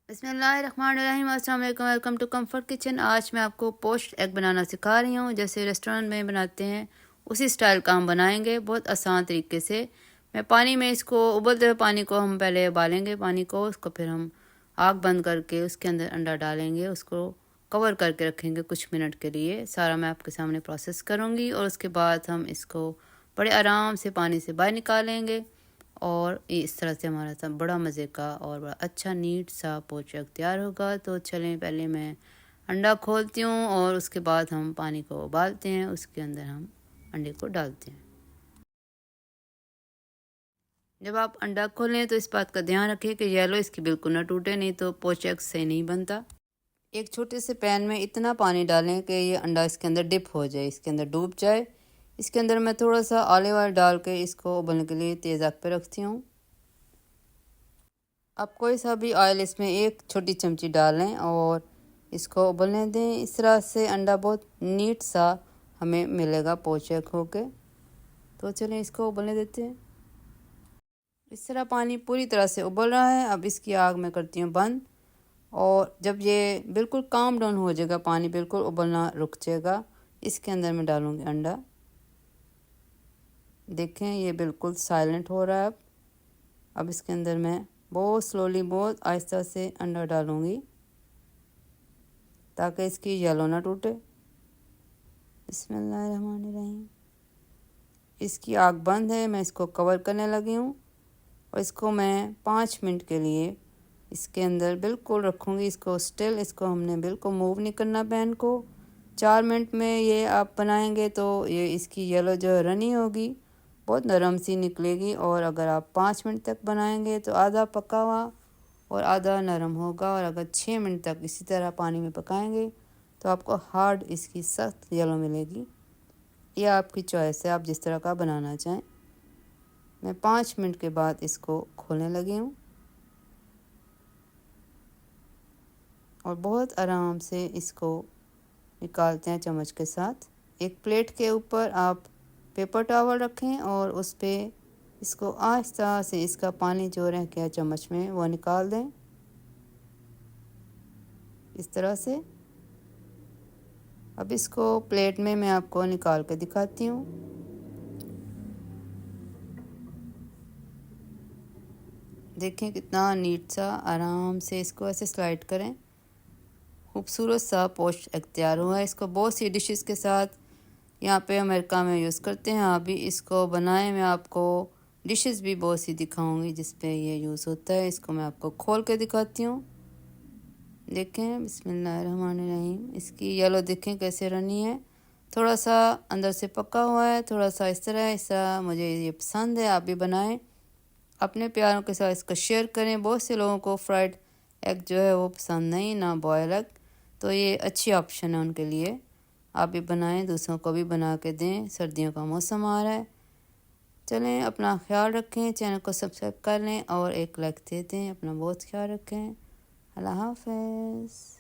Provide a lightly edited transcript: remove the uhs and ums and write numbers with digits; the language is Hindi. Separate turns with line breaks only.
बिस्मिल्लाहिर्रहमानिर्रहीम, अस्सलाम वालेकुम, वेलकम टू कंफर्ट किचन। आज मैं आपको पोस्ट एग बनाना सिखा रही हूँ, जैसे रेस्टोरेंट में बनाते हैं उसी स्टाइल का हम बनाएंगे, बहुत आसान तरीके से। मैं पानी में इसको उबलते हुए पानी को हम पहले उबालेंगे पानी को, उसको फिर हम आग बंद करके उसके अंदर अंडा डालेंगे, उसको कवर करके रखेंगे कुछ मिनट के लिए। सारा मैं आपके सामने प्रोसेस करूँगी और उसके बाद हम इसको बड़े आराम से पानी से बाहर निकालेंगे और इस तरह से हमारा सब बड़ा मज़े का और बड़ा अच्छा नीट सा पोचक तैयार होगा। तो चलें, पहले मैं अंडा खोलती हूँ और उसके बाद हम पानी को उबालते हैं, उसके अंदर हम अंडे को डालते हैं। जब आप अंडा खोलें तो इस बात का ध्यान रखें कि येलो इसकी बिल्कुल ना टूटे, नहीं तो पोचक सही नहीं बनता। एक छोटे से पैन में इतना पानी डालें कि ये अंडा इसके अंदर डिप हो जाए, इसके अंदर डूब जाए। इसके अंदर मैं थोड़ा सा ऑलिव ऑयल डाल के इसको उबलने के लिए तेज़ आग पे रखती हूँ। आप कोई सा भी ऑयल इसमें एक छोटी चमची डालें और इसको उबलने दें। इस तरह से अंडा बहुत नीट सा हमें मिलेगा पोचक होके। तो चलें इसको उबलने देते हैं। इस तरह पानी पूरी तरह से उबल रहा है। अब इसकी आग मैं करती हूँ बंद और जब ये बिल्कुल काम डाउन हो जाएगा, पानी बिल्कुल उबलना रुक जाएगा, इसके अंदर मैं डालूँगी अंडा। देखें ये बिल्कुल साइलेंट हो रहा है। अब इसके अंदर मैं बहुत स्लोली, बहुत आहिस्ता से अंडा डालूँगी ताकि इसकी येलो ना टूटे। बिस्मिल्लाहिर्रहमानिर्रहीम। इसकी आग बंद है, मैं इसको कवर करने लगी हूँ और इसको मैं 5 मिनट के लिए इसके अंदर बिल्कुल रखूँगी। इसको स्टिल, इसको हमने बिल्कुल मूव नहीं करना पैन को। 4 मिनट में ये आप बनाएंगे तो ये इसकी येलो जो रनी होगी बहुत नरम सी निकलेगी, और अगर आप 5 मिनट तक बनाएंगे तो आधा पका हुआ और आधा नरम होगा। और अगर 6 मिनट तक इसी तरह पानी में पकाएंगे तो आपको हार्ड इसकी सख्त येलो मिलेगी। यह आपकी चॉइस है, आप जिस तरह का बनाना चाहें। मैं 5 मिनट के बाद इसको खोलने लगी हूँ और बहुत आराम से इसको निकालते हैं चम्मच के साथ। एक प्लेट के ऊपर आप पेपर टॉवल रखें और उस पर इसको आहिस्ता से इसका पानी जो रह गया चम्मच में वो निकाल दें, इस तरह से। अब इसको प्लेट में मैं आपको निकाल के दिखाती हूँ। देखें कितना नीट सा, आराम से इसको ऐसे स्लाइड करें। खूबसूरत सा पोस्ट एग तैयार हुआ है। इसको बहुत सी डिशेस के साथ यहाँ पे अमेरिका में यूज़ करते हैं। आप भी इसको बनाएं, मैं आपको डिशेस भी बहुत सी दिखाऊंगी जिस पे ये यूज़ होता है। इसको मैं आपको खोल के दिखाती हूँ। देखें, बिस्मिल्लाहिर्रहमानिर्रहीम। इसकी येलो देखें कैसे रनी है, थोड़ा सा अंदर से पका हुआ है, थोड़ा सा इस तरह। ऐसा मुझे ये पसंद है, आप भी बनाएं, अपने प्यारों के साथ इसको शेयर करें। बहुत से लोगों को फ्राइड एग जो है वो पसंद नहीं, ना बॉयल एग, तो ये अच्छी ऑप्शन है उनके लिए। आप भी बनाएं, दूसरों को भी बना के दें। सर्दियों का मौसम आ रहा है। चलें, अपना ख्याल रखें, चैनल को सब्सक्राइब कर लें और एक लाइक दे दें। अपना बहुत ख्याल रखें। अल्लाह हाफ़िज़।